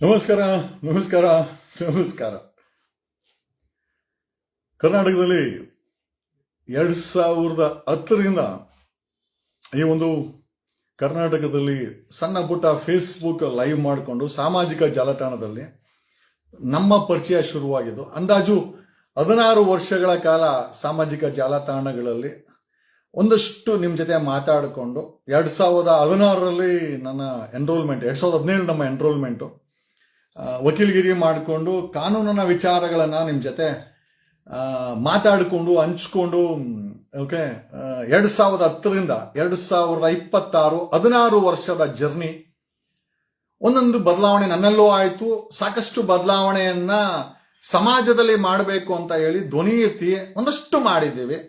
ನಮಸ್ಕಾರ ನಮಸ್ಕಾರ ನಮಸ್ಕಾರ. ಕರ್ನಾಟಕದಲ್ಲಿ 2010ರಿಂದ ಈ ಒಂದು ಕರ್ನಾಟಕದಲ್ಲಿ ಸಣ್ಣ ಪುಟ್ಟ ಫೇಸ್ಬುಕ್ ಲೈವ್ ಮಾಡಿಕೊಂಡು ಸಾಮಾಜಿಕ ಜಾಲತಾಣದಲ್ಲಿ ನಮ್ಮ ಪರಿಚಯ ಶುರುವಾಗಿದ್ದು. ಅಂದಾಜು 16 ವರ್ಷಗಳ ಕಾಲ ಸಾಮಾಜಿಕ ಜಾಲತಾಣಗಳಲ್ಲಿ ಒಂದಷ್ಟು ನಿಮ್ಮ ಜೊತೆ ಮಾತಾಡಿಕೊಂಡು 2016ರಲ್ಲಿ ನನ್ನ ಎನ್ರೋಲ್ಮೆಂಟ್, 2017 ನಮ್ಮ ಎನ್ರೋಲ್ಮೆಂಟು, ವಕೀಲಗಿರಿ ಮಾಡಿಕೊಂಡು ಕಾನೂನಿನ ವಿಚಾರಗಳನ್ನು ನಿಮ್ಮ ಜೊತೆ ಮಾತಾಡಿಕೊಂಡು ಹಂಚ್ಕೊಂಡು ಓಕೆ 2010ರಿಂದ 2026 16 ವರ್ಷದ ಜರ್ನಿ. ಒಂದೊಂದು ಬದಲಾವಣೆ ನನ್ನಲ್ಲೂ ಆಯಿತು. ಸಾಕಷ್ಟು ಬದಲಾವಣೆಯನ್ನ ಸಮಾಜದಲ್ಲಿ ಮಾಡಬೇಕು ಅಂತ ಹೇಳಿ ಧ್ವನಿ ಎತ್ತಿ ಒಂದಷ್ಟು ಮಾಡಿದ್ದೀವಿ.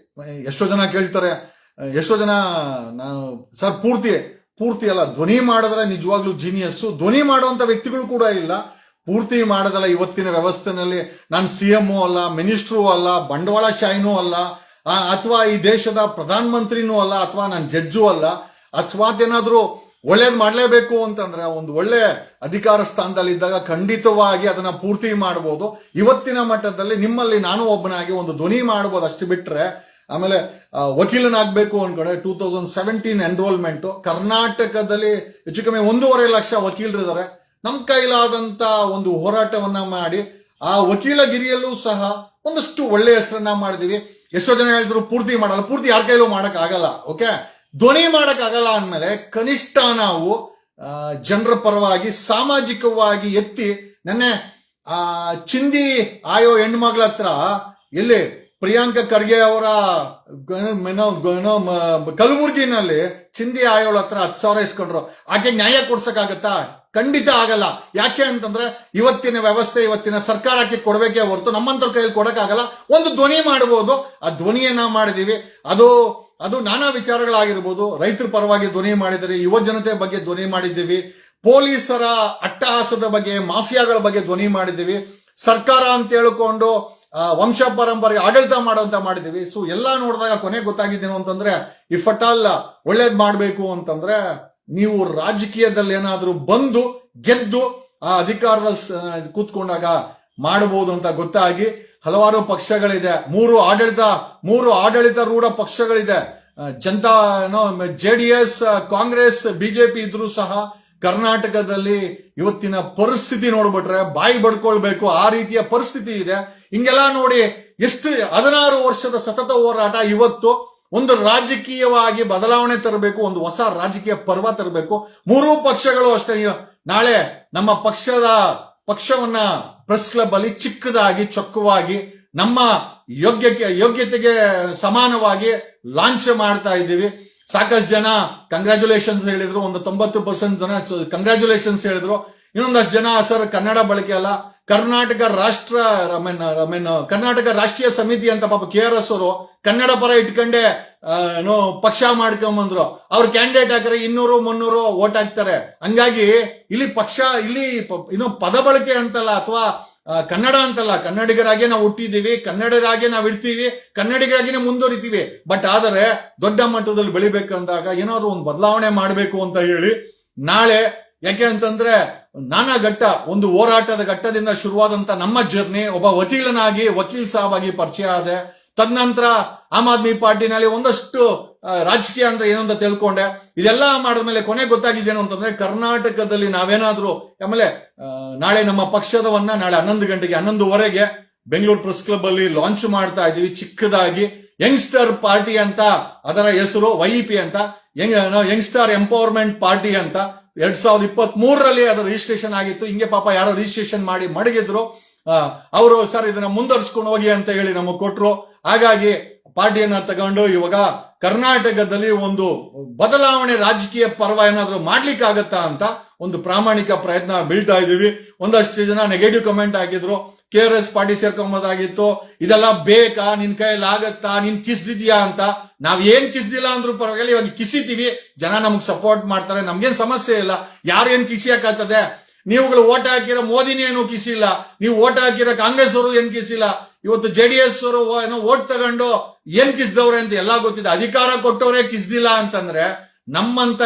ಎಷ್ಟೋ ಜನ ಕೇಳ್ತಾರೆ, ಎಷ್ಟೋ ಜನ ನಾವು ಸರ್ ಪೂರ್ತಿ ಅಲ್ಲ, ಧ್ವನಿ ಮಾಡಿದ್ರೆ ನಿಜವಾಗ್ಲೂ ಜೀನಿಯಸ್ಸು. ಧ್ವನಿ ಮಾಡುವಂತ ವ್ಯಕ್ತಿಗಳು ಕೂಡ ಇಲ್ಲ. ಪೂರ್ತಿ ಮಾಡೋದಲ್ಲ. ಇವತ್ತಿನ ವ್ಯವಸ್ಥೆನಲ್ಲಿ ನಾನು CM ಅಲ್ಲ, ಮಿನಿಸ್ಟ್ರೂ ಅಲ್ಲ, ಬಂಡವಾಳಶಾಹಿನೂ ಅಲ್ಲ, ಅಥವಾ ಈ ದೇಶದ ಪ್ರಧಾನ ಮಂತ್ರಿನೂ ಅಲ್ಲ, ಅಥವಾ ನಾನು ಜಡ್ಜು ಅಲ್ಲ. ಅಥವಾ ಏನಾದ್ರೂ ಒಳ್ಳೇದು ಮಾಡಲೇಬೇಕು ಅಂತಂದ್ರೆ ಒಂದು ಒಳ್ಳೆ ಅಧಿಕಾರ ಸ್ಥಾನದಲ್ಲಿದ್ದಾಗ ಖಂಡಿತವಾಗಿ ಅದನ್ನ ಪೂರ್ತಿ ಮಾಡಬಹುದು. ಇವತ್ತಿನ ಮಟ್ಟದಲ್ಲಿ ನಿಮ್ಮಲ್ಲಿ ನಾನು ಒಬ್ಬನಾಗಿ ಒಂದು ಧ್ವನಿ ಮಾಡಬಹುದು, ಅಷ್ಟು ಬಿಟ್ರೆ. ಆಮೇಲೆ ವಕೀಲನಾಗಬೇಕು ಅನ್ಕೊಂಡೆ 2017 ಎನ್ರೋಲ್ಮೆಂಟ್. ಕರ್ನಾಟಕದಲ್ಲಿ ಹೆಚ್ಚು ಕಮ್ಮಿ 1.5 ಲಕ್ಷ ವಕೀಲರಿದ್ದಾರೆ. ನಮ್ಮ ಕೈಲಾದಂತ ಒಂದು ಹೋರಾಟವನ್ನ ಮಾಡಿ ಆ ವಕೀಲಗಿರಿಯಲ್ಲೂ ಸಹ ಒಂದಷ್ಟು ಒಳ್ಳೆ ಹೆಸರನ್ನ ಮಾಡಿದೀವಿ. ಎಷ್ಟೋ ಜನ ಹೇಳಿದ್ರು ಪೂರ್ತಿ ಮಾಡಲ್ಲ. ಪೂರ್ತಿ ಯಾರ ಕೈಲೂ ಮಾಡಕ್ ಆಗಲ್ಲ. ಓಕೆ, ಧ್ವನಿ ಮಾಡಕ್ ಆಗಲ್ಲ ಅಂದ್ಮೇಲೆ ಕನಿಷ್ಠ ನಾವು ಜನರ ಪರವಾಗಿ ಸಾಮಾಜಿಕವಾಗಿ ಎತ್ತಿ. ನೆನ್ನೆ ಚಿಂದಿ ಆಯೋ ಹೆಣ್ಮಗಳ ಹತ್ರ ಎಲ್ಲಿ ಪ್ರಿಯಾಂಕಾ ಖರ್ಗೆ ಅವರ ಕಲಬುರ್ಗಿನಲ್ಲಿ ಚಿಂದಿ ಆಯೋಳ ಹತ್ರ 10,000 ಇಸ್ಕೊಂಡ್ರು. ಆಕೆ ನ್ಯಾಯ ಕೊಡ್ಸಕ್ಕಾಗತ್ತಾ? ಖಂಡಿತ ಆಗಲ್ಲ. ಯಾಕೆ ಅಂತಂದ್ರೆ ಇವತ್ತಿನ ವ್ಯವಸ್ಥೆ, ಇವತ್ತಿನ ಸರ್ಕಾರಕ್ಕೆ ಕೊಡಬೇಕೇ ಹೊರತು ನಮ್ಮಂತರ ಕೈಯಲ್ಲಿ ಕೊಡಕ್ಕಾಗಲ್ಲ. ಒಂದು ಧ್ವನಿ ಮಾಡಬಹುದು. ಆ ಧ್ವನಿಯನ್ನ ಮಾಡಿದೀವಿ. ಅದು ನಾನಾ ವಿಚಾರಗಳಾಗಿರ್ಬೋದು. ರೈತರ ಪರವಾಗಿ ಧ್ವನಿ ಮಾಡಿದರೆ, ಯುವ ಜನತೆ ಬಗ್ಗೆ ಧ್ವನಿ ಮಾಡಿದ್ದೀವಿ, ಪೊಲೀಸರ ಅಟ್ಟಹಾಸದ ಬಗ್ಗೆ, ಮಾಫಿಯಾಗಳ ಬಗ್ಗೆ ಧ್ವನಿ ಮಾಡಿದ್ದೀವಿ, ಸರ್ಕಾರ ಅಂತ ಹೇಳ್ಕೊಂಡು ವಂಶ ಪರಂಪರೆ ಆಡಳಿತ ಮಾಡುವಂತ ಮಾಡಿದೀವಿ. ಸೊ ಎಲ್ಲ ನೋಡಿದಾಗ ಕೊನೆ ಗೊತ್ತಾಗಿದ್ದೇನು ಅಂತಂದ್ರೆ, ಇಫ್ ಅಟ್ ಆಲ್ ಒಳ್ಳೇದ್ ಮಾಡ್ಬೇಕು ಅಂತಂದ್ರೆ ನೀವು ರಾಜಕೀಯದಲ್ಲಿ ಏನಾದ್ರೂ ಬಂದು ಗೆದ್ದು ಆ ಅಧಿಕಾರದಲ್ಲಿ ಕೂತ್ಕೊಂಡಾಗ ಮಾಡಬಹುದು ಅಂತ ಗೊತ್ತಾಗಿ ಹಲವಾರು ಪಕ್ಷಗಳಿದೆ. ಮೂರು ಆಡಳಿತಾರೂಢ ಪಕ್ಷಗಳಿದೆ. ಜನತಾ JDS, ಕಾಂಗ್ರೆಸ್, BJP ಇದ್ರೂ ಸಹ ಕರ್ನಾಟಕದಲ್ಲಿ ಇವತ್ತಿನ ಪರಿಸ್ಥಿತಿ ನೋಡ್ಬಿಟ್ರೆ ಬಾಯಿ ಬಡ್ಕೊಳ್ಬೇಕು, ಆ ರೀತಿಯ ಪರಿಸ್ಥಿತಿ ಇದೆ. ಹಿಂಗೆಲ್ಲ ನೋಡಿ ಎಷ್ಟು 16 ವರ್ಷದ ಸತತ ಹೋರಾಟ. ಇವತ್ತು ಒಂದು ರಾಜಕೀಯವಾಗಿ ಬದಲಾವಣೆ ತರಬೇಕು, ಒಂದು ಹೊಸ ರಾಜಕೀಯ ಪರ್ವ ತರಬೇಕು. ಮೂರೂ ಪಕ್ಷಗಳು ಅಷ್ಟೇ. ನಾಳೆ ನಮ್ಮ ಪಕ್ಷವನ್ನ ಪ್ರೆಸ್ ಕ್ಲಬ್ ಅಲ್ಲಿ ಚಿಕ್ಕದಾಗಿ ಚೊಕ್ಕವಾಗಿ ನಮ್ಮ ಯೋಗ್ಯತೆಗೆ ಸಮಾನವಾಗಿ ಲಾಂಚ್ ಮಾಡ್ತಾ ಇದ್ದೀವಿ. ಸಾಕಷ್ಟು ಜನ ಕಂಗ್ರ್ಯಾಚುಲೇಷನ್ಸ್ ಹೇಳಿದ್ರು. ಒಂದು 90% ಜನ ಕಂಗ್ರ್ಯಾಚುಲೇಷನ್ಸ್ ಹೇಳಿದ್ರು. ಇನ್ನೊಂದಷ್ಟು ಜನ ಸರ್ ಕನ್ನಡ ಬಳಕೆ ಅಲ್ಲ, ಕರ್ನಾಟಕ ರಾಷ್ಟ್ರೀಯ ಸಮಿತಿ ಅಂತ ಪಾಪ KRS ಅವರು ಕನ್ನಡ ಪರ ಇಟ್ಕೊಂಡೆ ಪಕ್ಷ ಮಾಡ್ಕೊಂಬಂದ್ರು. ಅವ್ರ ಕ್ಯಾಂಡಿಡೇಟ್ ಹಾಕಿದ್ರೆ 200-300 ವೋಟ್ ಹಾಕ್ತಾರೆ. ಹಂಗಾಗಿ ಇಲ್ಲಿ ಪದ ಬಳಕೆ ಅಂತಲ್ಲ, ಅಥವಾ ಕನ್ನಡ ಅಂತಲ್ಲ, ಕನ್ನಡಿಗರಾಗೆ ನಾವು ಹುಟ್ಟಿದೀವಿ, ಕನ್ನಡರಾಗೆ ನಾವು ಇರ್ತೀವಿ, ಕನ್ನಡಿಗರಾಗಿನೇ ಮುಂದುವರಿತೀವಿ. ಬಟ್ ಆದರೆ ದೊಡ್ಡ ಮಟ್ಟದಲ್ಲಿ ಬೆಳಿಬೇಕಂದಾಗ ಏನಾದ್ರು ಒಂದು ಬದಲಾವಣೆ ಮಾಡಬೇಕು ಅಂತ ಹೇಳಿ ನಾಳೆ, ಯಾಕೆ ಅಂತಂದ್ರೆ ನಾನಾ ಘಟ್ಟ, ಒಂದು ಹೋರಾಟದ ಘಟ್ಟದಿಂದ ಶುರುವಾದಂತ ನಮ್ಮ ಜರ್ನಿ. ಒಬ್ಬ ವಕೀಲನಾಗಿ ವಕೀಲ್ ಸಾಬ್ ಆಗಿ ಪರಿಚಯ ಆದೆ. ತದನಂತರ ಆಮ್ ಆದ್ಮಿ ಪಾರ್ಟಿನಲ್ಲಿ ಒಂದಷ್ಟು ರಾಜಕೀಯ ಅಂದ್ರೆ ಏನು ಅಂತ ತಿಳ್ಕೊಂಡೆ. ಇದೆಲ್ಲ ಮಾಡಿದ್ಮೇಲೆ ಕೊನೆ ಗೊತ್ತಾಗಿದ್ದೇನು ಅಂತಂದ್ರೆ, ಕರ್ನಾಟಕದಲ್ಲಿ ನಾವೇನಾದ್ರೂ ಆಮೇಲೆ ನಾಳೆ ನಮ್ಮ ಪಕ್ಷದವನ್ನ ನಾಳೆ 11 ಗಂಟೆಗೆ 11:15 ಬೆಂಗಳೂರು ಪ್ರೆಸ್ ಕ್ಲಬ್ ಅಲ್ಲಿ ಲಾಂಚ್ ಮಾಡ್ತಾ ಇದೀವಿ. ಚಿಕ್ಕದಾಗಿ ಯಂಗ್ಸ್ಟರ್ ಪಾರ್ಟಿ ಅಂತ ಅದರ ಹೆಸರು, YEP ಅಂತ, ಯಂಗ್ಸ್ಟರ್ ಎಂಪವರ್ಮೆಂಟ್ ಪಾರ್ಟಿ ಅಂತ. 2023ರಲ್ಲಿ ಅದು ರಿಜಿಸ್ಟ್ರೇಷನ್ ಆಗಿತ್ತು. ಹಿಂಗೆ ಪಾಪ ಯಾರೋ ರಿಜಿಸ್ಟ್ರೇಷನ್ ಮಾಡಿ ಮಡಗಿದ್ರು. ಅವರು ಸರ್ ಇದನ್ನ ಮುಂದುವರಿಸ್ಕೊಂಡು ಹೋಗಿ ಅಂತ ಹೇಳಿ ನಮಗೆ ಕೊಟ್ರು. ಹಾಗಾಗಿ ಪಾರ್ಟಿಯನ್ನ ತಗೊಂಡು ಇವಾಗ ಕರ್ನಾಟಕದಲ್ಲಿ ಒಂದು ಬದಲಾವಣೆ ರಾಜಕೀಯ ಪರ್ವ ಏನಾದ್ರೂ ಮಾಡ್ಲಿಕ್ಕಾಗತ್ತಾ ಅಂತ ಒಂದು ಪ್ರಾಮಾಣಿಕ ಪ್ರಯತ್ನ ಬೀಳ್ತಾ ಇದೀವಿ. ಒಂದಷ್ಟು ಜನ ನೆಗೆಟಿವ್ ಕಮೆಂಟ್ ಹಾಕಿದ್ರು. KRS ಪಾರ್ಟಿ ಸೇರ್ಕೊಂಬೋದಾಗಿತ್ತು, ಇದೆಲ್ಲ ಬೇಕಾ, ನಿನ್ ಕೈಯಲ್ಲಿ ಆಗತ್ತಾ, ನೀನ್ ಕಿಸ್ದಿದ್ಯಾ ಅಂತ. ನಾವ್ ಏನ್ ಕಿಸ್ದಿಲ್ಲ ಅಂದ್ರೂ ಪರವಾಗಿಲ್ಲ, ಇವಾಗ ಕಿಸಿತೀವಿ. ಜನ ನಮಗ್ ಸಪೋರ್ಟ್ ಮಾಡ್ತಾರೆ, ನಮ್ಗೇನ್ ಸಮಸ್ಯೆ ಇಲ್ಲ. ಯಾರೇನ್ ಕಿಸಿಯಕ್ಕಾಗ್ತದೆ? ನೀವುಗಳು ಓಟ್ ಹಾಕಿರೋ ಮೋದಿನೇನು ಕಿಸಿಲ್ಲ, ನೀವು ಓಟ್ ಹಾಕಿರೋ ಕಾಂಗ್ರೆಸ್ ಅವರು ಏನ್ ಕಿಸಿಲ್ಲ. ಇವತ್ತು JDS ಅವರು ಓಟ್ ತಗೊಂಡು ಏನ್ ಕಿಸ್ದವ್ರೆ ಅಂತ ಎಲ್ಲಾ ಗೊತ್ತಿದೆ. ಅಧಿಕಾರ ಕೊಟ್ಟವ್ರೆ ಕಿಸ್ದಿಲ್ಲ ಅಂತಂದ್ರೆ ನಮ್ಮಂತ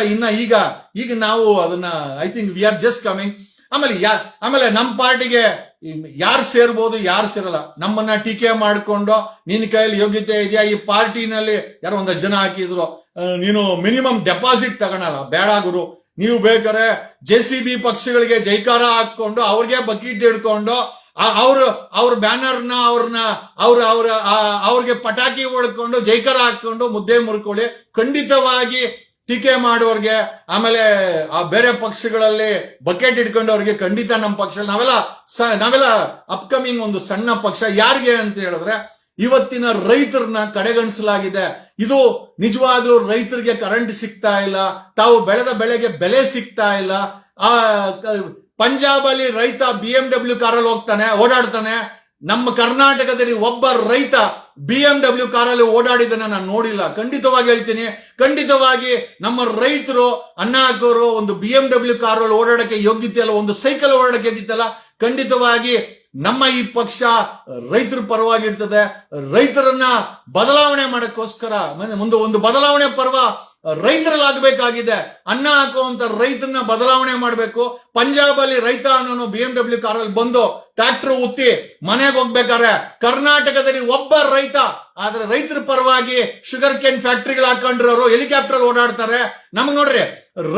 ಈಗ ನಾವು ಅದನ್ನ I think we are just coming. ಆಮೇಲೆ ನಮ್ಮ ಪಾರ್ಟಿಗೆ ಯಾರು ಸೇರ್ಬೋದು ಯಾರು ಸೇರಲ್ಲ, ನಮ್ಮನ್ನ ಟೀಕೆ ಮಾಡ್ಕೊಂಡು ನಿನ್ನ ಕೈಯಲ್ಲಿ ಯೋಗ್ಯತೆ ಇದೆಯಾ, ಈ ಪಾರ್ಟಿನಲ್ಲಿ ಯಾರೋ ಒಂದಷ್ಟು ಜನ ಹಾಕಿದ್ರು ನೀನು ಮಿನಿಮಮ್ ಡೆಪಾಸಿಟ್ ತಗೊಳಲ್ಲ, ಬೇಡ ಗುರು, ನೀವು ಬೇಕಾರೆ JCB ಪಕ್ಷಗಳಿಗೆ ಜೈಕಾರ ಹಾಕೊಂಡು ಅವ್ರಿಗೆ ಬಕೀಟ್ ಹಿಡ್ಕೊಂಡು ಅವ್ರ ಬ್ಯಾನರ್ನ ಅವ್ರಿಗೆ ಪಟಾಕಿ ಹೊಡ್ಕೊಂಡು ಜೈಕಾರ ಹಾಕೊಂಡು ಮುದ್ದೆ ಮುರ್ಕೊಳ್ಳಿ. ಖಂಡಿತವಾಗಿ ಟೀಕೆ ಮಾಡೋರ್ಗೆ ಆಮೇಲೆ ಆ ಬೇರೆ ಪಕ್ಷಗಳಲ್ಲಿ ಬಕೆಟ್ ಇಟ್ಕೊಂಡವ್ರಿಗೆ ಖಂಡಿತ ನಮ್ಮ ಪಕ್ಷ ನಾವೆಲ್ಲ ಅಪ್ಕಮಿಂಗ್ ಒಂದು ಸಣ್ಣ ಪಕ್ಷ. ಯಾರಿಗೆ ಅಂತ ಹೇಳಿದ್ರೆ ಇವತ್ತಿನ ರೈತರನ್ನ ಕಡೆಗಣಿಸಲಾಗಿದೆ. ಇದು ನಿಜವಾಗ್ಲೂ ರೈತರಿಗೆ ಕರೆಂಟ್ ಸಿಗ್ತಾ ಇಲ್ಲ, ತಾವು ಬೆಳೆದ ಬೆಳೆಗೆ ಬೆಲೆ ಸಿಗ್ತಾ ಇಲ್ಲ. ಪಂಜಾಬ್ ಅಲ್ಲಿ ರೈತ BMW ಕಾರಲ್ಲಿ ಓಡಾಡ್ತಾನೆ. ನಮ್ಮ ಕರ್ನಾಟಕದಲ್ಲಿ ಒಬ್ಬ ರೈತ BMW ಕಾರಲ್ಲಿ ಓಡಾಡಿದನ್ನ ನಾನು ನೋಡಿಲ್ಲ. ಖಂಡಿತವಾಗಿ ಹೇಳ್ತೀನಿ, ಖಂಡಿತವಾಗಿ ನಮ್ಮ ರೈತರು ಅನ್ನ ಹಾಕೋರು ಒಂದು BMW ಕಾರಲ್ಲಿ ಓಡಾಡಕ್ಕೆ ಯೋಗ್ಯತೆ ಅಲ್ಲ, ಒಂದು ಸೈಕಲ್ ಓಡಾಡಕ್ಕೆ ಯೋಗ್ಯತೆ ಅಲ್ಲ. ಖಂಡಿತವಾಗಿ ನಮ್ಮ ಈ ಪಕ್ಷ ರೈತರ ಪರವಾಗಿರ್ತದೆ. ರೈತರನ್ನ ಬದಲಾವಣೆ ಮಾಡಕ್ಕೋಸ್ಕರ ಒಂದು ಬದಲಾವಣೆ ಪರ್ವ ರೈತರಲ್ಲಾಗಬೇಕಾಗಿದೆ. ಅನ್ನ ಹಾಕುವಂತ ರೈತರನ್ನ ಬದಲಾವಣೆ ಮಾಡಬೇಕು. ಪಂಜಾಬ್ ಅಲ್ಲಿ ರೈತ ಅನ್ನೋನು BMW ಕಾರಲ್ಲಿ ಬಂದು ಟ್ರ್ಯಾಕ್ಟರ್ ಉತ್ತಿ ಮನೆಗೆ ಹೋಗ್ಬೇಕಾರೆ ಕರ್ನಾಟಕದಲ್ಲಿ ಒಬ್ಬ ರೈತ, ಆದ್ರೆ ರೈತರ ಪರವಾಗಿ ಶುಗರ್ ಕೇನ್ ಫ್ಯಾಕ್ಟರಿಗಳು ಹಾಕೊಂಡಿರೋರು ಹೆಲಿಕಾಪ್ಟರ್ ಓಡಾಡ್ತಾರೆ. ನಮಗ್ ನೋಡ್ರಿ,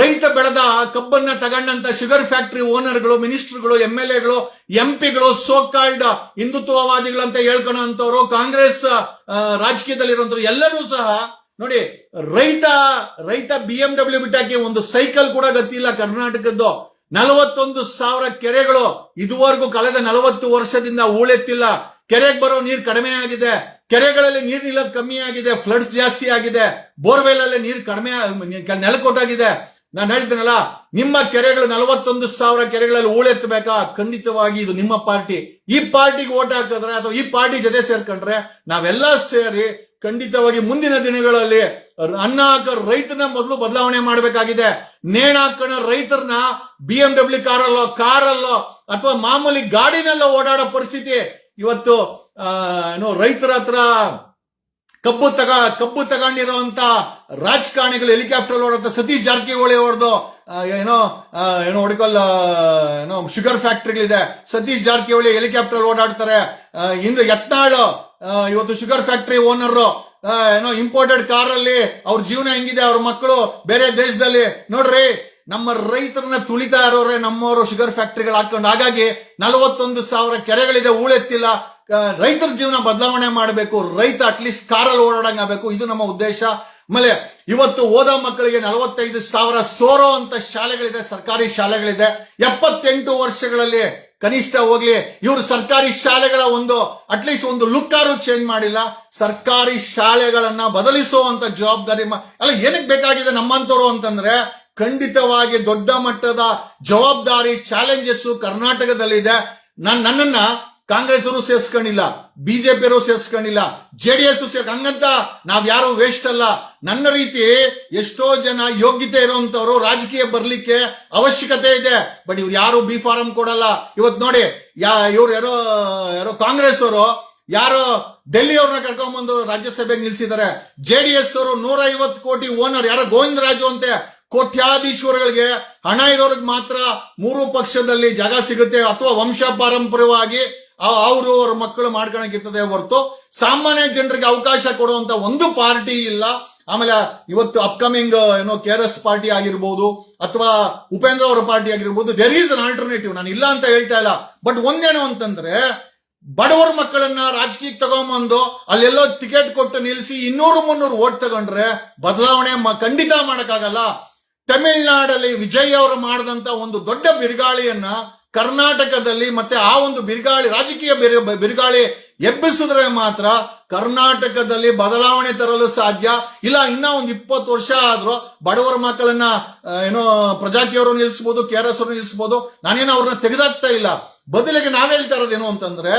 ರೈತ ಬೆಳೆದ ಕಬ್ಬನ್ನ ತಗೊಂಡಂತ ಶುಗರ್ ಫ್ಯಾಕ್ಟರಿ ಓನರ್ಗಳು, ಮಿನಿಸ್ಟರ್ಗಳು, MLAಗಳು, MP ಗಳು, ಸೋಕಾಲ್ಡ್ ಹಿಂದುತ್ವವಾದಿಗಳಂತ ಹೇಳ್ಕೊಳೋ ಅಂತವ್ರು, ಕಾಂಗ್ರೆಸ್ ರಾಜಕೀಯದಲ್ಲಿರುವಂತವ್ರು ಎಲ್ಲರೂ ಸಹ ನೋಡಿ, ರೈತ BMW ಬಿಟ್ಟಾಕಿ ಒಂದು ಸೈಕಲ್ ಕೂಡ ಗತಿಯಿಲ್ಲ ಕರ್ನಾಟಕದ್ದು. 41,000 ಕೆರೆಗಳು ಇದುವರೆಗೂ ಕಳೆದ 40 ವರ್ಷದಿಂದ ಹೂಳೆತ್ತಿಲ್ಲ. ಕೆರೆಗೆ ಬರೋ ನೀರು ಕಡಿಮೆ ಆಗಿದೆ, ಕೆರೆಗಳಲ್ಲಿ ನೀರು ನಿಲ್ಲೋದು ಕಮ್ಮಿ ಆಗಿದೆ, ಫ್ಲಡ್ಸ್ ಜಾಸ್ತಿ ಆಗಿದೆ, ಬೋರ್ವೆಲ್ ಅಲ್ಲಿ ನೀರು ಕಡಿಮೆ ನೆಲಕೊಟ್ಟಾಗಿದೆ. ನಾನು ಹೇಳ್ತೀನಲ್ಲ, ನಿಮ್ಮ ಕೆರೆಗಳು 41,000 ಕೆರೆಗಳಲ್ಲಿ ಹೂಳೆತ್ತಬೇಕಾ? ಖಂಡಿತವಾಗಿ ಇದು ನಿಮ್ಮ ಪಾರ್ಟಿ. ಈ ಪಾರ್ಟಿಗೆ ಓಟ್ ಹಾಕಿದ್ರೆ ಅಥವಾ ಈ ಪಾರ್ಟಿ ಜೊತೆ ಸೇರ್ಕೊಂಡ್ರೆ ನಾವೆಲ್ಲ ಸೇರಿ ಖಂಡಿತವಾಗಿ ಮುಂದಿನ ದಿನಗಳಲ್ಲಿ ಅನ್ನ ಹಾಕೋ ರೈತನ ಮೊದಲು ಬದಲಾವಣೆ ಮಾಡಬೇಕಾಗಿದೆ. ನೇಣು ಹಾಕೋಣ ರೈತರನ್ನ BMW ಕಾರಲ್ಲೋ ಅಥವಾ ಮಾಮೂಲಿ ಗಾಡಿನಲ್ಲೋ ಓಡಾಡೋ ಪರಿಸ್ಥಿತಿ ಇವತ್ತು ರೈತರ ಹತ್ರ ಕಬ್ಬು ತಗೊಂಡಿರುವಂತ ರಾಜಕಾರಣಿಗಳು ಹೆಲಿಕಾಪ್ಟರ್ ಓಡಾಡ್ತಾರೆ. ಸತೀಶ್ ಜಾರಕಿಹೊಳಿ ಹೊಡೆದು ಶುಗರ್ ಫ್ಯಾಕ್ಟರಿಗಳಿದೆ, ಸತೀಶ್ ಜಾರಕಿಹೊಳಿ ಹೆಲಿಕಾಪ್ಟರ್ ಓಡಾಡ್ತಾರೆ. ಇಂದು ಯತ್ನಾಳ್ ಇವತ್ತು ಶುಗರ್ ಫ್ಯಾಕ್ಟರಿ ಓನರ್, ಇಂಪೋರ್ಟೆಡ್ ಕಾರಲ್ಲಿ ಅವ್ರ ಜೀವನ ಹೆಂಗಿದೆ, ಅವ್ರ ಮಕ್ಕಳು ಬೇರೆ ದೇಶದಲ್ಲಿ. ನೋಡ್ರಿ, ನಮ್ಮ ರೈತರನ್ನ ತುಳಿತಾ ಇರೋರೆ ನಮ್ಮವರು ಶುಗರ್ ಫ್ಯಾಕ್ಟರಿಗಳು ಹಾಕೊಂಡು. ಹಾಗಾಗಿ 41,000 ಕೆರೆಗಳಿದೆ, ಹೂಳೆತ್ತಿಲ್ಲ. ರೈತರ ಜೀವನ ಬದಲಾವಣೆ ಮಾಡಬೇಕು, ರೈತ ಅಟ್ಲೀಸ್ಟ್ ಕಾರಲ್ಲಿ ಓಡಾಡಂಗ್ ಆಗಬೇಕು. ಇದು ನಮ್ಮ ಉದ್ದೇಶ. ಆಮೇಲೆ ಇವತ್ತು ಓದೋ ಮಕ್ಕಳಿಗೆ 45,000 ಸೋರೋ ಅಂತ ಶಾಲೆಗಳಿದೆ, ಸರ್ಕಾರಿ ಶಾಲೆಗಳಿದೆ. 78 ವರ್ಷಗಳಲ್ಲಿ ಕನಿಷ್ಠ ಹೋಗ್ಲಿ ಇವರು ಸರ್ಕಾರಿ ಶಾಲೆಗಳ ಅಟ್ಲೀಸ್ಟ್ ಒಂದು ಲುಕ್ಕಾರು ಚೇಂಜ್ ಮಾಡಿಲ್ಲ. ಸರ್ಕಾರಿ ಶಾಲೆಗಳನ್ನ ಬದಲಿಸುವಂತ ಜವಾಬ್ದಾರಿ ಅಲ್ಲ ಏನಕ್ಕೆ ಬೇಕಾಗಿದೆ ನಮ್ಮಂತವ್ರು ಅಂತಂದ್ರೆ, ಖಂಡಿತವಾಗಿ ದೊಡ್ಡ ಮಟ್ಟದ ಜವಾಬ್ದಾರಿ ಚಾಲೆಂಜಸ್ ಕರ್ನಾಟಕದಲ್ಲಿದೆ. ನನ್ನನ್ನ ಕಾಂಗ್ರೆಸ್ ಅವರು ಸೇರ್ಸ್ಕೊಂಡಿಲ್ಲ, ಬಿಜೆಪಿಯವರು ಸೇರ್ಸ್ಕೊಂಡಿಲ್ಲ, JDS ಹಂಗಂತ ನಾವ್ ಯಾರು ವೇಸ್ಟ್ ಅಲ್ಲ. ನನ್ನ ರೀತಿ ಎಷ್ಟೋ ಜನ ಯೋಗ್ಯತೆ ಇರುವಂತವ್ರು ರಾಜಕೀಯ ಬರ್ಲಿಕ್ಕೆ ಅವಶ್ಯಕತೆ ಇದೆ. ಬಟ್ ಇವ್ರು ಯಾರು B ಫಾರಂ ಕೊಡಲ್ಲ. ಇವತ್ತು ನೋಡಿ, ಇವ್ರು ಯಾರೋ ಕಾಂಗ್ರೆಸ್ ಅವರು ಯಾರೋ ಡೆಲ್ಲಿ ಅವ್ರನ್ನ ಕರ್ಕೊಂಡ್ಬಂದು ರಾಜ್ಯಸಭೆಗೆ ನಿಲ್ಸಿದ್ದಾರೆ. JDS ಅವರು 150 ಕೋಟಿ ಓನರ್ ಯಾರೋ ಗೋವಿಂದರಾಜು ಅಂತೆ. ಕೋಟ್ಯಾಧೀಶ್ವರಗಳಿಗೆ ಹಣ ಇರೋರಿಗೆ ಮಾತ್ರ 3 ಪಕ್ಷದಲ್ಲಿ ಜಾಗ ಸಿಗುತ್ತೆ ಅಥವಾ ವಂಶ ಪಾರಂಪರ್ಯವಾಗಿ ಅವ್ರ ಮಕ್ಕಳು ಮಾಡ್ಕೊಳಕ್ಕಿರ್ತದೆ ಹೊರತು ಸಾಮಾನ್ಯ ಜನರಿಗೆ ಅವಕಾಶ ಕೊಡುವಂತ ಒಂದು ಪಾರ್ಟಿ ಇಲ್ಲ. ಆಮೇಲೆ ಇವತ್ತು ಅಪ್ಕಮಿಂಗ್ KRS ಪಾರ್ಟಿ ಆಗಿರ್ಬೋದು ಅಥವಾ ಉಪೇಂದ್ರ ಅವರ ಪಾರ್ಟಿ ಆಗಿರ್ಬೋದು, ದೇರ್ ಈಸ್ ಅನ್ ಆಲ್ಟರ್ನೇಟಿವ್. ನಾನು ಇಲ್ಲ ಅಂತ ಹೇಳ್ತಾ ಇಲ್ಲ. ಬಟ್ ಒಂದೇನು ಅಂತಂದ್ರೆ, ಬಡವರ ಮಕ್ಕಳನ್ನ ರಾಜಕೀಯಕ್ಕೆ ತಗೊಂಬಂದು ಅಲ್ಲೆಲ್ಲೋ ಟಿಕೆಟ್ ಕೊಟ್ಟು ನಿಲ್ಲಿಸಿ 200-300 ಓಟ್ ತಗೊಂಡ್ರೆ ಬದಲಾವಣೆ ಖಂಡಿತ ಮಾಡಕ್ಕಾಗಲ್ಲ. ತಮಿಳುನಾಡಲ್ಲಿ ವಿಜಯ್ ಅವರು ಮಾಡಿದಂತ ಒಂದು ದೊಡ್ಡ ಬಿರುಗಾಳಿಯನ್ನ ಕರ್ನಾಟಕದಲ್ಲಿ ಮತ್ತೆ ಆ ಒಂದು ರಾಜಕೀಯ ಬಿರುಗಾಳಿ ಎಬ್ಬಿಸಿದ್ರೆ ಮಾತ್ರ ಕರ್ನಾಟಕದಲ್ಲಿ ಬದಲಾವಣೆ ತರಲು ಸಾಧ್ಯ. ಇಲ್ಲ ಇನ್ನ ಒಂದು 20 ವರ್ಷ ಆದ್ರೂ ಬಡವರ ಮಕ್ಕಳನ್ನ ಪ್ರಜಾಕಿಯವರು ನಿಲ್ಲಿಸಬಹುದು, KRS ಅವರು ನಿಲ್ಲಿಸಬಹುದು. ನಾನೇನು ಅವ್ರನ್ನ ತೆಗೆದಾಕ್ತಾ ಇಲ್ಲ. ಬದಲಿಗೆ ನಾವ್ ಹೇಳ್ತಾ ಇರೋದೇನು ಅಂತಂದ್ರೆ,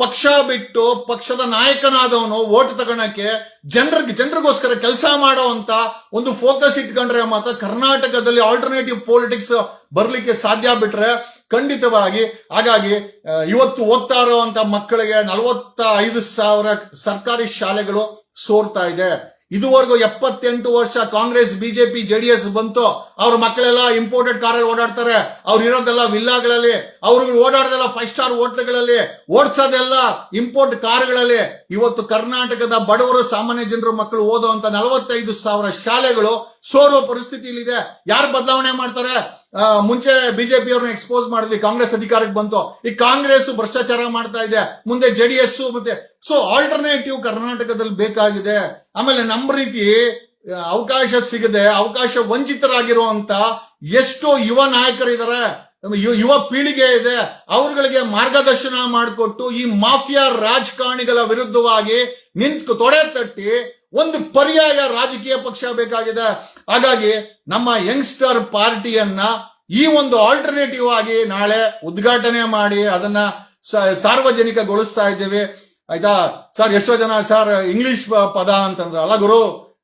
ಪಕ್ಷ ಬಿಟ್ಟು ಪಕ್ಷದ ನಾಯಕನಾದವನು ಓಟ್ ತಗೊಳಕ್ಕೆ ಜನರಿಗೋಸ್ಕರ ಕೆಲಸ ಮಾಡುವಂತ ಒಂದು ಫೋಕಸ್ ಇಟ್ಕೊಂಡ್ರೆ ಮಾತ್ರ ಕರ್ನಾಟಕದಲ್ಲಿ ಆಲ್ಟರ್ನೇಟಿವ್ ಪೊಲಿಟಿಕ್ಸ್ ಬರ್ಲಿಕ್ಕೆ ಸಾಧ್ಯ. ಬಿಟ್ರೆ ಖಂಡಿತವಾಗಿ ಹಾಗಾಗಿ ಇವತ್ತು ಓದ್ತಾ ಇರುವಂತ ಮಕ್ಕಳಿಗೆ 45,000 ಸರ್ಕಾರಿ ಶಾಲೆಗಳು ಸೋರ್ತಾ ಇದೆ. ಇದುವರೆಗೂ 78 ವರ್ಷ ಕಾಂಗ್ರೆಸ್ ಬಿಜೆಪಿ ಜೆಡಿಎಸ್ ಬಂತು, ಅವ್ರ ಮಕ್ಕಳೆಲ್ಲ ಇಂಪೋರ್ಟೆಡ್ ಕಾರಲ್ಲಿ ಓಡಾಡ್ತಾರೆ, ಅವ್ರು ಇರೋದೆಲ್ಲ ವಿಲ್ಲಾಗಳಲ್ಲಿ, ಅವ್ರಿಗೆ ಓಡಾಡೋದೆಲ್ಲ 5 ಸ್ಟಾರ್ ಹೋಟ್ಲ್ಗಳಲ್ಲಿ, ಓಡಿಸೋದೆಲ್ಲ ಇಂಪೋರ್ಟ್ ಕಾರ್ಗಳಲ್ಲಿ. ಇವತ್ತು ಕರ್ನಾಟಕದ ಬಡವರು ಸಾಮಾನ್ಯ ಜನರು ಮಕ್ಕಳು ಓದುವಂತ 45,000 ಶಾಲೆಗಳು ಸೋರುವ ಪರಿಸ್ಥಿತಿಯಲ್ಲಿದೆ. ಯಾರು ಬದಲಾವಣೆ ಮಾಡ್ತಾರೆ? ಮುಂಚೆ ಬಿಜೆಪಿ ಅವ್ರನ್ನ ಎಕ್ಸ್ಪೋಸ್ ಮಾಡಿದ್ವಿ, ಕಾಂಗ್ರೆಸ್ ಅಧಿಕಾರಕ್ಕೆ ಬಂತು. ಈ ಕಾಂಗ್ರೆಸ್ ಭ್ರಷ್ಟಾಚಾರ ಮಾಡ್ತಾ ಇದೆ, ಮುಂದೆ ಜೆಡಿಎಸ್ ಮತ್ತೆ ಸೊ ಆಲ್ಟರ್ನೇಟಿವ್ ಕರ್ನಾಟಕದಲ್ಲಿ ಬೇಕಾಗಿದೆ. ಆಮೇಲೆ ನಮ್ಮ ರೀತಿ ಅವಕಾಶ ಸಿಗದೆ ಅವಕಾಶ ವಂಚಿತರಾಗಿರುವಂತ ಎಷ್ಟೋ ಯುವ ನಾಯಕರಿದ್ದಾರೆ, ಯುವ ಪೀಳಿಗೆ ಇದೆ. ಅವರುಗಳಿಗೆ ಮಾರ್ಗದರ್ಶನ ಮಾಡಿಕೊಟ್ಟು ಈ ಮಾಫಿಯಾ ರಾಜಕಾರಣಿಗಳ ವಿರುದ್ಧವಾಗಿ ನಿಂತು ತೊಡೆ ತಟ್ಟಿ ಒಂದು ಪರ್ಯಾಯ ರಾಜಕೀಯ ಪಕ್ಷ ಬೇಕಾಗಿದೆ. ಹಾಗಾಗಿ ನಮ್ಮ ಯಂಗ್ಸ್ಟರ್ ಪಾರ್ಟಿಯನ್ನ ಈ ಒಂದು ಆಲ್ಟರ್ನೇಟಿವ್ ಆಗಿ ನಾಳೆ ಉದ್ಘಾಟನೆ ಮಾಡಿ ಅದನ್ನ ಸಾರ್ವಜನಿಕಗೊಳಿಸ್ತಾ ಇದ್ದೇವೆ. ಆಯ್ತಾ ಸರ್? ಎಷ್ಟೋ ಜನ ಸರ್ ಇಂಗ್ಲಿಷ್ ಪದ ಅಂತಂದ್ರ ಅಲ್ಲ ಗುರು,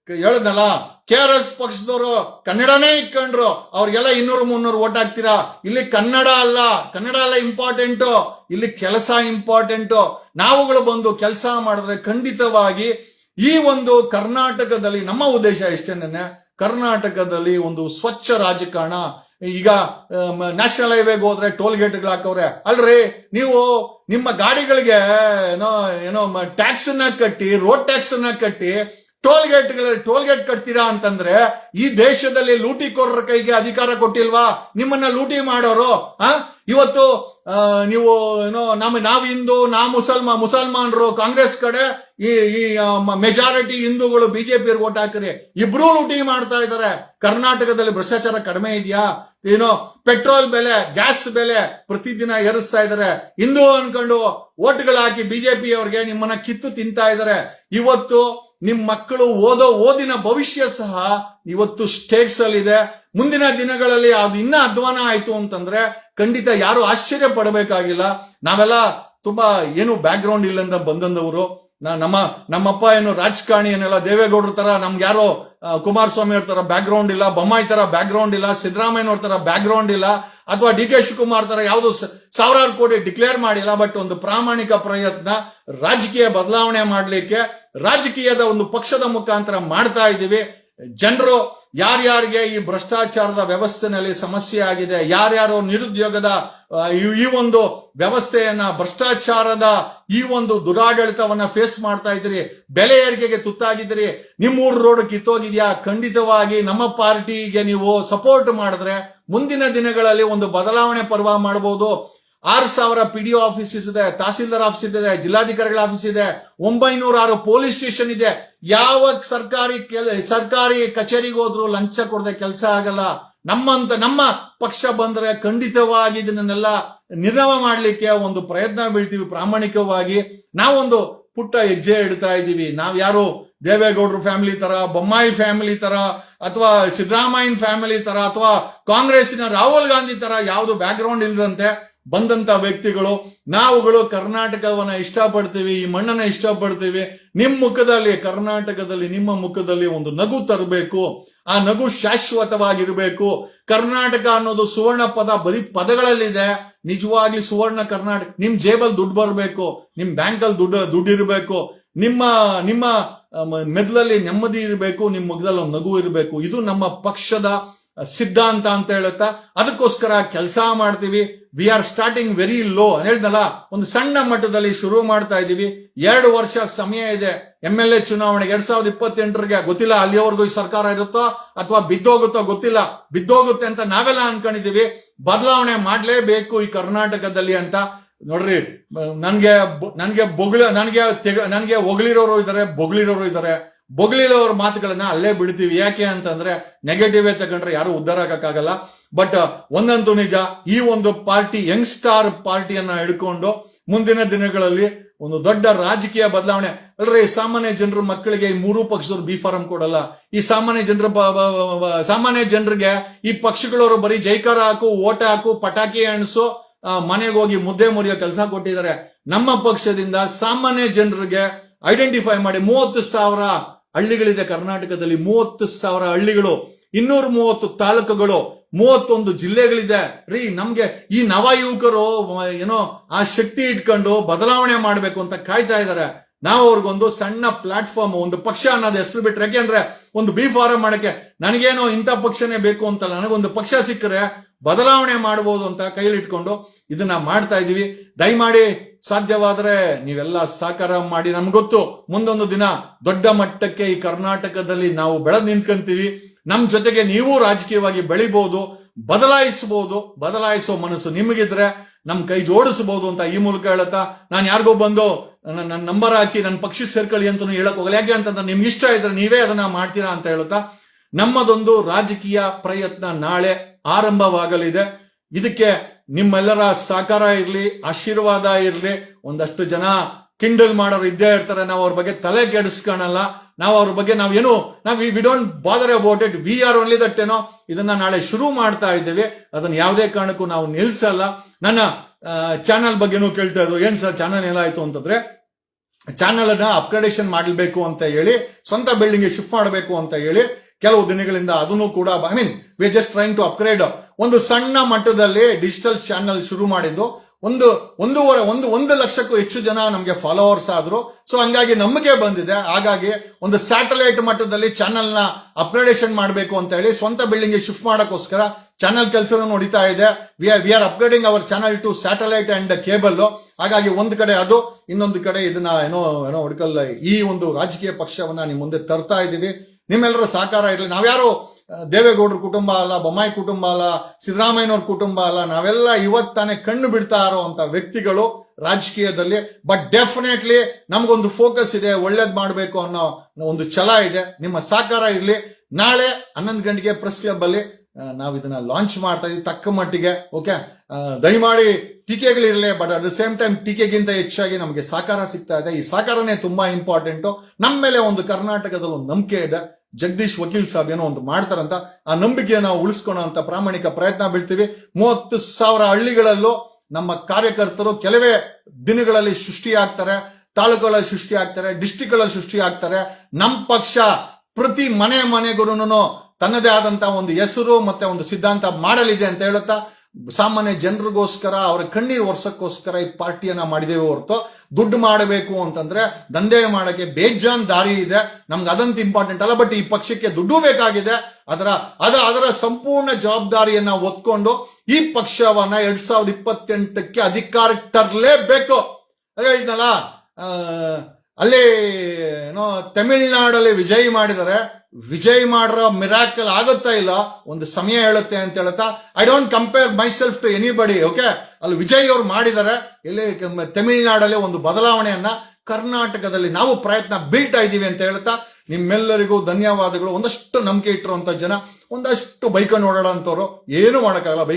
ಹೇಳದ್ನಲ್ಲ, KRS ಪಕ್ಷದವರು ಕನ್ನಡನೇ ಇಟ್ಕೊಂಡ್ರು, ಅವ್ರಿಗೆಲ್ಲ 200-300 ಓಟ್ ಹಾಕ್ತೀರಾ. ಇಲ್ಲಿ ಕನ್ನಡ ಅಲ್ಲ ಇಂಪಾರ್ಟೆಂಟು, ಇಲ್ಲಿ ಕೆಲಸ ಇಂಪಾರ್ಟೆಂಟು. ನಾವುಗಳು ಬಂದು ಕೆಲಸ ಮಾಡಿದ್ರೆ ಖಂಡಿತವಾಗಿ ಈ ಒಂದು ಕರ್ನಾಟಕದಲ್ಲಿ ನಮ್ಮ ಉದ್ದೇಶ ಎಷ್ಟೇನೆ, ಕರ್ನಾಟಕದಲ್ಲಿ ಒಂದು ಸ್ವಚ್ಛ ರಾಜಕಾರಣ. ಈಗ ನ್ಯಾಷನಲ್ ಹೈವೇಗೆ ಹೋದ್ರೆ ಟೋಲ್ ಗೇಟ್ಗಳು ಹಾಕವ್ರೆ ಅಲ್ರಿ, ನೀವು ನಿಮ್ಮ ಗಾಡಿಗಳಿಗೆ ಏನೋ ಟ್ಯಾಕ್ಸ್ ಅನ್ನ ಕಟ್ಟಿ, ರೋಡ್ ಟ್ಯಾಕ್ಸ್ ಅನ್ನ ಕಟ್ಟಿ ಟೋಲ್ ಗೇಟ್ ಕಟ್ತೀರಾ ಅಂತಂದ್ರೆ ಈ ದೇಶದಲ್ಲಿ ಲೂಟಿಕೋರರ ಕೈಗೆ ಅಧಿಕಾರ ಕೊಟ್ಟಿಲ್ವಾ? ನಿಮ್ಮನ್ನ ಲೂಟಿ ಮಾಡೋರು. ಇವತ್ತು ನೀವು ಏನೋ ನಾವು ಹಿಂದೂ, ಮುಸಲ್ಮಾನರು ಕಾಂಗ್ರೆಸ್ ಕಡೆ, ಈ ಮೆಜಾರಿಟಿ ಹಿಂದೂಗಳು ಬಿಜೆಪಿ ಓಟ್ ಹಾಕಿರಿ, ಇಬ್ರು ಲೂಟಿ ಮಾಡ್ತಾ ಇದಾರೆ. ಕರ್ನಾಟಕದಲ್ಲಿ ಭ್ರಷ್ಟಾಚಾರ ಕಡಿಮೆ ಇದೆಯಾ? ಏನೋ ಪೆಟ್ರೋಲ್ ಬೆಲೆ, ಗ್ಯಾಸ್ ಬೆಲೆ ಪ್ರತಿದಿನ ಏರಿಸ್ತಾ ಇದಾರೆ. ಹಿಂದೂ ಅನ್ಕೊಂಡು ಓಟ್ಗಳು ಹಾಕಿ ಬಿಜೆಪಿ ಅವ್ರಿಗೆ ನಿಮ್ಮನ್ನ ಕಿತ್ತು ತಿಂತಾ ಇದಾರೆ. ಇವತ್ತು ನಿಮ್ ಮಕ್ಕಳು ಓದಿನ ಭವಿಷ್ಯ ಸಹ ಇವತ್ತು ಸ್ಟೇಕ್ಸ್ ಅಲ್ಲಿ ಇದೆ. ಮುಂದಿನ ದಿನಗಳಲ್ಲಿ ಅದು ಇನ್ನ ಅಧ್ವಾನ ಆಯ್ತು ಅಂತಂದ್ರೆ ಖಂಡಿತ ಯಾರು ಆಶ್ಚರ್ಯ ಪಡಬೇಕಾಗಿಲ್ಲ. ನಾವೆಲ್ಲ ತುಂಬಾ ಏನು ಬ್ಯಾಕ್ ಗ್ರೌಂಡ್ ಇಲ್ಲಂದ ಬಂದಂದವರು. ನಮ್ಮಪ್ಪ ಏನು ರಾಜಕಾರಣಿ ಏನೆಲ್ಲ ದೇವೇಗೌಡರ ತರ ನಮ್ಗೆ ಯಾರೋ ಕುಮಾರಸ್ವಾಮಿ ಅವ್ರ ತರ ಬ್ಯಾಕ್ ಗ್ರೌಂಡ್ ಇಲ್ಲ, ಬೊಮ್ಮಾಯಿ ತರ ಬ್ಯಾಕ್ ಗ್ರೌಂಡ್ ಇಲ್ಲ, ಸಿದ್ದರಾಮಯ್ಯನವ್ರ ತರ ಬ್ಯಾಕ್ ಗ್ರೌಂಡ್ ಇಲ್ಲ, ಅಥವಾ DK ಶಿವಕುಮಾರ್ ತರ ಯಾವುದು 1000 ಕೋಟಿ ಡಿಕ್ಲೇರ್ ಮಾಡಿಲ್ಲ. ಬಟ್ ಒಂದು ಪ್ರಾಮಾಣಿಕ ಪ್ರಯತ್ನ ರಾಜಕೀಯ ಬದಲಾವಣೆ ಮಾಡ್ಲಿಕ್ಕೆ ರಾಜಕೀಯದ ಒಂದು ಪಕ್ಷದ ಮುಖಾಂತರ ಮಾಡ್ತಾ ಇದ್ದೀವಿ. ಜನರು ಯಾರ್ಯಾರಿಗೆ ಈ ಭ್ರಷ್ಟಾಚಾರದ ವ್ಯವಸ್ಥೆನಲ್ಲಿ ಸಮಸ್ಯೆ ಆಗಿದೆ, ಯಾರ್ಯಾರು ನಿರುದ್ಯೋಗದ ಈ ಒಂದು ವ್ಯವಸ್ಥೆಯನ್ನ, ಭ್ರಷ್ಟಾಚಾರದ ಈ ಒಂದು ದುರಾಡಳಿತವನ್ನ ಫೇಸ್ ಮಾಡ್ತಾ ಇದ್ದೀರಿ, ಬೆಲೆ ಏರಿಕೆಗೆ ತುತ್ತಾಗಿದ್ದೀರಿ, ನಿಮ್ಮೂರು ರೋಡ್ ಕಿತ್ತೋಗಿದ್ಯಾ, ಖಂಡಿತವಾಗಿ ನಮ್ಮ ಪಾರ್ಟಿಗೆ ನೀವು ಸಪೋರ್ಟ್ ಮಾಡಿದ್ರೆ ಮುಂದಿನ ದಿನಗಳಲ್ಲಿ ಒಂದು ಬದಲಾವಣೆ ಪರ್ವ ಮಾಡಬಹುದು. 6,000 PDO ಆಫೀಸಸ್ ಇದೆ, ತಹಸೀಲ್ದಾರ್ ಆಫೀಸ್ ಇದೆ, ಜಿಲ್ಲಾಧಿಕಾರಿಗಳ ಆಫೀಸ್ ಇದೆ, 906 ಪೊಲೀಸ್ ಸ್ಟೇಷನ್ ಇದೆ. ಯಾವ ಸರ್ಕಾರಿ ಕಚೇರಿಗೆ ಹೋದ್ರು ಲಂಚ ಕೊಡದೆ ಕೆಲಸ ಆಗಲ್ಲ. ನಮ್ಮ ಪಕ್ಷ ಬಂದ್ರೆ ಖಂಡಿತವಾಗಿ ಇದನ್ನೆಲ್ಲ ನಿರ್ಣಯ ಮಾಡ್ಲಿಕ್ಕೆ ಒಂದು ಪ್ರಯತ್ನ ಬೀಳ್ತೀವಿ. ಪ್ರಾಮಾಣಿಕವಾಗಿ ನಾವೊಂದು ಪುಟ್ಟ ಹೆಜ್ಜೆ ಇಡ್ತಾ ಇದ್ದೀವಿ. ನಾವ್ ಯಾರು ದೇವೇಗೌಡರು ಫ್ಯಾಮಿಲಿ ತರ, ಬೊಮ್ಮಾಯಿ ಫ್ಯಾಮಿಲಿ ತರ, ಅಥವಾ ಸಿದ್ದರಾಮಯ್ಯನ ಫ್ಯಾಮಿಲಿ ತರ, ಅಥವಾ ಕಾಂಗ್ರೆಸ್ಸಿನ ರಾಹುಲ್ ಗಾಂಧಿ ತರ ಯಾವುದು ಬ್ಯಾಕ್ ಗ್ರೌಂಡ್ ಇಲ್ಲದಂತೆ ಬಂದಂತ ವ್ಯಕ್ತಿಗಳು. ನಾವುಗಳು ಕರ್ನಾಟಕವನ್ನ ಇಷ್ಟಪಡ್ತೀವಿ, ಈ ಮಣ್ಣನ್ನ ಇಷ್ಟಪಡ್ತೀವಿ. ನಿಮ್ಮ ಮುಖದಲ್ಲಿ, ಕರ್ನಾಟಕದಲ್ಲಿ ನಿಮ್ಮ ಮುಖದಲ್ಲಿ ಒಂದು ನಗು ತರಬೇಕು. ಆ ನಗು ಶಾಶ್ವತವಾಗಿರ್ಬೇಕು. ಕರ್ನಾಟಕ ಅನ್ನೋದು ಸುವರ್ಣ ಬರೀ ಪದಗಳಲ್ಲಿದೆ. ನಿಜವಾಗ್ಲಿ ಸುವರ್ಣ ಕರ್ನಾಟಕ ನಿಮ್ ಜೇಬಲ್ ದುಡ್ಡು ಬರಬೇಕು, ನಿಮ್ ಬ್ಯಾಂಕಲ್ಲಿ ದುಡ್ಡು ಇರಬೇಕು, ನಿಮ್ಮ ಮೆದುಳಲ್ಲಿ ನೆಮ್ಮದಿ ಇರಬೇಕು, ನಿಮ್ ಮುಖದಲ್ಲಿ ಒಂದು ನಗು ಇರಬೇಕು. ಇದು ನಮ್ಮ ಪಕ್ಷದ ಸಿದ್ಧಾಂತ ಅಂತ ಹೇಳುತ್ತಾ ಅದಕ್ಕೋಸ್ಕರ ಕೆಲಸ ಮಾಡ್ತೀವಿ. We are starting very low. ಹೇಳ್ದಲ್ಲ, ಒಂದು ಸಣ್ಣ ಮಟ್ಟದಲ್ಲಿ ಶುರು ಮಾಡ್ತಾ ಇದೀವಿ. 2 ವರ್ಷ ಸಮಯ ಇದೆ. MLA ಚುನಾವಣೆಗೆ 2028ಗೆ ಗೊತ್ತಿಲ್ಲ ಅಲ್ಲಿವರೆಗೂ ಈ ಸರ್ಕಾರ ಇರುತ್ತೋ ಅಥವಾ ಬಿದ್ದೋಗುತ್ತೋ ಗೊತ್ತಿಲ್ಲ. ಬಿದ್ದೋಗುತ್ತೆ ಅಂತ ನಾವೆಲ್ಲ ಅನ್ಕೊಂಡಿದೀವಿ. ಬದಲಾವಣೆ ಮಾಡ್ಲೇಬೇಕು ಈ ಕರ್ನಾಟಕದಲ್ಲಿ ಅಂತ. ನೋಡ್ರಿ, ನನ್ಗೆ ಹೊಗಳಿರೋರು ಇದಾರೆ, ಬೊಗಳಿರೋರ್ ಮಾತುಗಳನ್ನ ಅಲ್ಲೇ ಬಿಡ್ತೀವಿ. ಯಾಕೆ ಅಂತಂದ್ರೆ ನೆಗೆಟಿವ್ ತಗೊಂಡ್ರೆ ಯಾರು ಉದ್ಧಾರ ಆಗಕ್ಕಾಗಲ್ಲ. ಬಟ್ ಒಂದಂತೂ ನಿಜ, ಈ ಒಂದು ಪಾರ್ಟಿ ಯಂಗ್ಸ್ಟಾರ್ ಪಾರ್ಟಿಯನ್ನ ಹಿಡ್ಕೊಂಡು ಮುಂದಿನ ದಿನಗಳಲ್ಲಿ ಒಂದು ದೊಡ್ಡ ರಾಜಕೀಯ ಬದಲಾವಣೆ. ಅಲ್ರಿ, ಸಾಮಾನ್ಯ ಜನರ ಮಕ್ಕಳಿಗೆ ಈ 3 ಪಕ್ಷದವ್ರು ಬಿ ಫಾರಂ ಕೊಡಲ್ಲ. ಈ ಸಾಮಾನ್ಯ ಜನರಿಗೆ ಈ ಪಕ್ಷಗಳವರು ಬರೀ ಜೈಕಾರ ಹಾಕು, ಓಟ ಹಾಕು, ಪಟಾಕಿ ಅಣಿಸು, ಮನೆಗೆ ಹೋಗಿ ಮುದ್ದೆ ಮುರಿಯೋ ಕೆಲಸ ಕೊಟ್ಟಿದ್ದಾರೆ. ನಮ್ಮ ಪಕ್ಷದಿಂದ ಸಾಮಾನ್ಯ ಜನರಿಗೆ ಐಡೆಂಟಿಫೈ ಮಾಡಿ 30,000 ಹಳ್ಳಿಗಳಿದೆ ಕರ್ನಾಟಕದಲ್ಲಿ. 30,000 ಹಳ್ಳಿಗಳು, 230 ತಾಲೂಕುಗಳು, 31 ಜಿಲ್ಲೆಗಳಿದೆ ರೀ. ನಮ್ಗೆ ಈ ನವ ಯುವಕರು ಏನೋ ಆ ಶಕ್ತಿ ಇಟ್ಕೊಂಡು ಬದಲಾವಣೆ ಮಾಡ್ಬೇಕು ಅಂತ ಕಾಯ್ತಾ ಇದ್ದಾರೆ. ನಾವು ಅವ್ರಿಗೊಂದು ಸಣ್ಣ ಪ್ಲಾಟ್ಫಾರ್ಮ್, ಒಂದು ಪಕ್ಷ ಅನ್ನೋದು ಹೆಸರು ಬಿಟ್ರೆ, ಯಾಕೆಂದ್ರೆ ಒಂದು ಬಿ ಫಾರಂ ಮಾಡಕ್ಕೆ ನನಗೇನೋ ಇಂಥ ಪಕ್ಷನೇ ಬೇಕು ಅಂತಲ್ಲ, ನನಗೊಂದು ಪಕ್ಷ ಸಿಕ್ಕರೆ ಬದಲಾವಣೆ ಮಾಡಬಹುದು ಅಂತ ಕೈಲಿಟ್ಕೊಂಡು ಇದನ್ನ ಮಾಡ್ತಾ ಇದೀವಿ. ದಯಮಾಡಿ ಸಾಧ್ಯವಾದ್ರೆ ನೀವೆಲ್ಲ ಸಹಕಾರ ಮಾಡಿ. ನಮ್ಗೆ ಗೊತ್ತು ಮುಂದೊಂದು ದಿನ ದೊಡ್ಡ ಮಟ್ಟಕ್ಕೆ ಈ ಕರ್ನಾಟಕದಲ್ಲಿ ನಾವು ಬೆಳೆದು ನಿಂತ್ಕೊಂತೀವಿ. ನಮ್ ಜೊತೆಗೆ ನೀವು ರಾಜಕೀಯವಾಗಿ ಬೆಳಿಬಹುದು, ಬದಲಾಯಿಸೋ ಮನಸ್ಸು ನಿಮಗಿದ್ರೆ ನಮ್ ಕೈ ಜೋಡಿಸಬಹುದು ಅಂತ ಈ ಮೂಲಕ ಹೇಳುತ್ತಾ, ನಾನು ಯಾರಿಗೋ ಬಂದು ನನ್ನ ನಂಬರ್ ಹಾಕಿ ನನ್ನ ಪಕ್ಷ ಸೇರ್ಕೊಳ್ಳಿ ಅಂತ ಹೇಳಕ್ ಹೋಗಲ್ಲ. ಯಾಕೆ ಅಂತಂದ್ರೆ ನಿಮ್ಗೆ ಇಷ್ಟ ಇದ್ರೆ ನೀವೇ ಅದನ್ನ ಮಾಡ್ತೀರಾ ಅಂತ ಹೇಳುತ್ತಾ, ನಮ್ಮದೊಂದು ರಾಜಕೀಯ ಪ್ರಯತ್ನ ನಾಳೆ ಆರಂಭವಾಗಲಿದೆ. ಇದಕ್ಕೆ ನಿಮ್ಮೆಲ್ಲರ ಸಹಕಾರ ಇರ್ಲಿ, ಆಶೀರ್ವಾದ ಇರ್ಲಿ. ಒಂದಷ್ಟು ಜನ ಕಿಂಡಲ್ ಮಾಡೋರು ಇದ್ದೇ ಇರ್ತಾರೆ, ನಾವು ಅವ್ರ ಬಗ್ಗೆ ತಲೆ ಕೆಡಿಸ್ಕೊಳಲ್ಲ. ನಾವು ಅವ್ರ ಬಗ್ಗೆ we don't bother about it. We are only that. ಏನೋ ಇದನ್ನ ನಾಳೆ ಶುರು ಮಾಡ್ತಾ ಇದ್ದೇವೆ, ಅದನ್ನ ಯಾವುದೇ ಕಾರಣಕ್ಕೂ ನಾವು ನಿಲ್ಸಲ್ಲ. ನನ್ನ ಚಾನಲ್ ಬಗ್ಗೆನೂ ಕೇಳ್ತಾ ಇದ್ರು, ಏನ್ ಸರ್ ಚಾನಲ್ ಏನಾಯ್ತು ಅಂತಂದ್ರೆ, ಚಾನಲ್ ಅನ್ನ ಅಪ್ಗ್ರೇಡೇಷನ್ ಮಾಡಬೇಕು ಅಂತ ಹೇಳಿ, ಸ್ವಂತ ಬಿಲ್ಡಿಂಗ್ ಗೆ ಶಿಫ್ಟ್ ಮಾಡಬೇಕು ಅಂತ ಹೇಳಿ ಕೆಲವು ದಿನಗಳಿಂದ ಅದನ್ನು ಕೂಡ we just trying to upgrade. ಒಂದು ಸಣ್ಣ ಮಟ್ಟದಲ್ಲಿ ಡಿಜಿಟಲ್ ಚಾನಲ್ ಶುರು ಮಾಡಿದ್ದು, 1 ಲಕ್ಷಕ್ಕೂ ಹೆಚ್ಚು ಜನ ನಮಗೆ ಫಾಲೋವರ್ಸ್ ಆದ್ರು. ಸೊ ಹಂಗಾಗಿ ನಂಬಿಕೆ ಬಂದಿದೆ. ಹಾಗಾಗಿ ಒಂದು ಸ್ಯಾಟಲೈಟ್ ಮಟ್ಟದಲ್ಲಿ ಚಾನಲ್ ನ ಅಪ್ಗ್ರೇಡೇಷನ್ ಮಾಡಬೇಕು ಅಂತ ಹೇಳಿ ಸ್ವಂತ ಬಿಲ್ಡಿಂಗ್ ಗೆ ಶಿಫ್ಟ್ ಮಾಡಕ್ಕೋಸ್ಕರ ಚಾನಲ್ ಕೆಲಸ ನಡೀತಾ ಇದೆ. We are upgrading our channel to satellite and cable. ಹಾಗಾಗಿ ಒಂದು ಕಡೆ ಅದು, ಇನ್ನೊಂದು ಕಡೆ ಇದನ್ನ ಏನೋ ಹುಡುಕಲ್ಲ, ಈ ಒಂದು ರಾಜಕೀಯ ಪಕ್ಷವನ್ನ ನಿಮ್ ಮುಂದೆ ತರ್ತಾ ಇದೀವಿ. ನಿಮ್ಮೆಲ್ಲರ ಸಹಕಾರ ಇರಲಿ. ನಾವ್ಯಾರು ದೇವೇಗೌಡರ ಕುಟುಂಬ ಅಲ್ಲ, ಬೊಮ್ಮಾಯಿ ಕುಟುಂಬ ಅಲ್ಲ, ಸಿದ್ದರಾಮಯ್ಯನವ್ರ ಕುಟುಂಬ ಅಲ್ಲ. ನಾವೆಲ್ಲ ಇವತ್ತಾನೆ ಕಣ್ಣು ಬಿಡ್ತಾ ಇರುವಂತ ವ್ಯಕ್ತಿಗಳು ರಾಜಕೀಯದಲ್ಲಿ. ಬಟ್ ಡೆಫಿನೆಟ್ಲಿ ನಮಗೊಂದು ಫೋಕಸ್ ಇದೆ, ಒಳ್ಳೇದ್ ಮಾಡಬೇಕು ಅನ್ನೋ ಒಂದು ಛಲ ಇದೆ. ನಿಮ್ಮ ಸಹಕಾರ ಇರಲಿ. ನಾಳೆ 11 ಗಂಟೆಗೆ ಪ್ರೆಸ್ ಕ್ಲಬ್ ಅಲ್ಲಿ ನಾವು ಇದನ್ನ ಲಾಂಚ್ ಮಾಡ್ತಾ ಇದೀವಿ ತಕ್ಕ ಮಟ್ಟಿಗೆ. ಓಕೆ, ದಯಮಾಡಿ ಟೀಕೆಗಳಿರಲಿ, but at the same time ಟೀಕೆಗಿಂತ ಹೆಚ್ಚಾಗಿ ನಮಗೆ ಸಹಕಾರ ಸಿಗ್ತಾ ಇದೆ. ಈ ಸಹಕಾರನೇ ತುಂಬಾ ಇಂಪಾರ್ಟೆಂಟ್. ನಮ್ಮ ಮೇಲೆ ಒಂದು ಕರ್ನಾಟಕದಲ್ಲಿ ಒಂದು ನಂಬಿಕೆ ಇದೆ, ಜಗದೀಶ್ ವಕೀಲ್ ಸಾಬ್ ಏನೋ ಒಂದು ಮಾಡ್ತಾರಂತ. ಆ ನಂಬಿಕೆಯನ್ನು ಉಳಿಸ್ಕೊಳ್ಳೋ ಅಂತ ಪ್ರಾಮಾಣಿಕ ಪ್ರಯತ್ನ ಬೀಳ್ತೀವಿ. 30,000 ಹಳ್ಳಿಗಳಲ್ಲೂ ನಮ್ಮ ಕಾರ್ಯಕರ್ತರು ಕೆಲವೇ ದಿನಗಳಲ್ಲಿ ಸೃಷ್ಟಿಯಾಗ್ತಾರೆ, ತಾಲೂಕುಗಳಲ್ಲಿ ಸೃಷ್ಟಿಯಾಗ್ತಾರೆ, ಡಿಸ್ಟಿಕ್ಗಳಲ್ಲಿ ಸೃಷ್ಟಿಯಾಗ್ತಾರೆ. ನಮ್ಮ ಪಕ್ಷ ಪ್ರತಿ ಮನೆಗೂ ತನ್ನದೇ ಆದಂತ ಒಂದು ಹೆಸರು ಮತ್ತೆ ಒಂದು ಸಿದ್ಧಾಂತ ಮಾಡಲಿದೆ ಅಂತ ಹೇಳುತ್ತಾ, ಸಾಮಾನ್ಯ ಜನರಿಗೋಸ್ಕರ ಅವರ ಕಣ್ಣೀರು ವರ್ಷಕ್ಕೋಸ್ಕರ ಈ ಪಾರ್ಟಿಯನ್ನ ಮಾಡಿದೇವೆ ಹೊರತು ದುಡ್ಡು ಮಾಡಬೇಕು ಅಂತಂದ್ರೆ ದಂಧೆ ಮಾಡಕ್ಕೆ ಬೇಜಾನ್ ದಾರಿ ಇದೆ. ನಮ್ಗೆ ಅದಂತ ಇಂಪಾರ್ಟೆಂಟ್ ಅಲ್ಲ. ಬಟ್ ಈ ಪಕ್ಷಕ್ಕೆ ದುಡ್ಡು ಬೇಕಾಗಿದೆ. ಅದರ ಸಂಪೂರ್ಣ ಜವಾಬ್ದಾರಿಯನ್ನ ಹೊತ್ಕೊಂಡು ಈ ಪಕ್ಷವನ್ನ 2028ಕ್ಕೆ ಅಧಿಕಾರಕ್ಕೆ ತರಲೇಬೇಕು. ಹೇಳಿದ್ನಲ್ಲ, ಅಲ್ಲಿ ಏನೋ ತಮಿಳ್ನಾಡಲ್ಲಿ ವಿಜಯ್ ಮಾಡಿದರೆ, ವಿಜಯ್ ಮಾಡ್ರ ಮಿರಾಕಲ್ ಆಗುತ್ತಾ ಇಲ್ಲ, ಒಂದು ಸಮಯ ಹೇಳುತ್ತೆ ಅಂತ ಹೇಳ್ತಾ, I don't compare myself to anybody. Okay, ಅಲ್ಲಿ ವಿಜಯ್ ಅವ್ರು ಮಾಡಿದ್ದಾರೆ, ಇಲ್ಲಿ ತಮಿಳ್ನಾಡಲ್ಲಿ ಒಂದು ಬದಲಾವಣೆಯನ್ನ ಕರ್ನಾಟಕದಲ್ಲಿ ನಾವು ಪ್ರಯತ್ನ ಬೀಳ್ತಾ ಇದ್ದೀವಿ ಅಂತ ಹೇಳ್ತಾ, ನಿಮ್ಮೆಲ್ಲರಿಗೂ ಧನ್ಯವಾದಗಳು. ಒಂದಷ್ಟು ನಂಬಿಕೆ ಇಟ್ಟಿರುವಂತ ಜನ, ಒಂದಷ್ಟು ಬೈಕನ್ನು ಓಡಾಡೋಂಥವ್ರು ಏನು ಮಾಡೋಕ್ಕಾಗಲ್ಲ.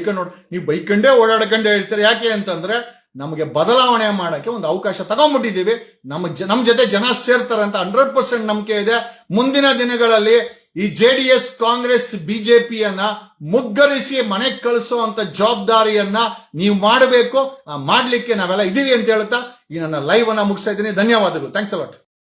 ನೀವು ಬೈಕಂಡೇ ಓಡಾಡ್ಕೊಂಡೇ ಹೇಳ್ತೀರಿ. ಯಾಕೆ ಅಂತಂದ್ರೆ ನಮಗೆ ಬದಲಾವಣೆ ಮಾಡಕ್ಕೆ ಒಂದು ಅವಕಾಶ ತಗೊಂಡ್ಬಿಟ್ಟಿದ್ದೀವಿ. ನಮ್ಮ ಜೊತೆ ಜನ ಸೇರ್ತಾರೆ ಅಂತ 100% ನಂಬಿಕೆ ಇದೆ. ಮುಂದಿನ ದಿನಗಳಲ್ಲಿ ಈ JDS, ಕಾಂಗ್ರೆಸ್, ಬಿಜೆಪಿಯನ್ನ ಮುಗ್ಗರಿಸಿ ಮನೆಗೆ ಕಳಿಸುವಂತ ಜವಾಬ್ದಾರಿಯನ್ನ ನೀವು ಮಾಡಬೇಕು. ಮಾಡ್ಲಿಕ್ಕೆ ನಾವೆಲ್ಲ ಇದೀವಿ ಅಂತ ಹೇಳ್ತಾ ಈ ನನ್ನ ಲೈವ್ ಅನ್ನ ಮುಗಿಸ್ತಾ ಇದ್ದೀನಿ. ಧನ್ಯವಾದಗಳು. Thanks a lot.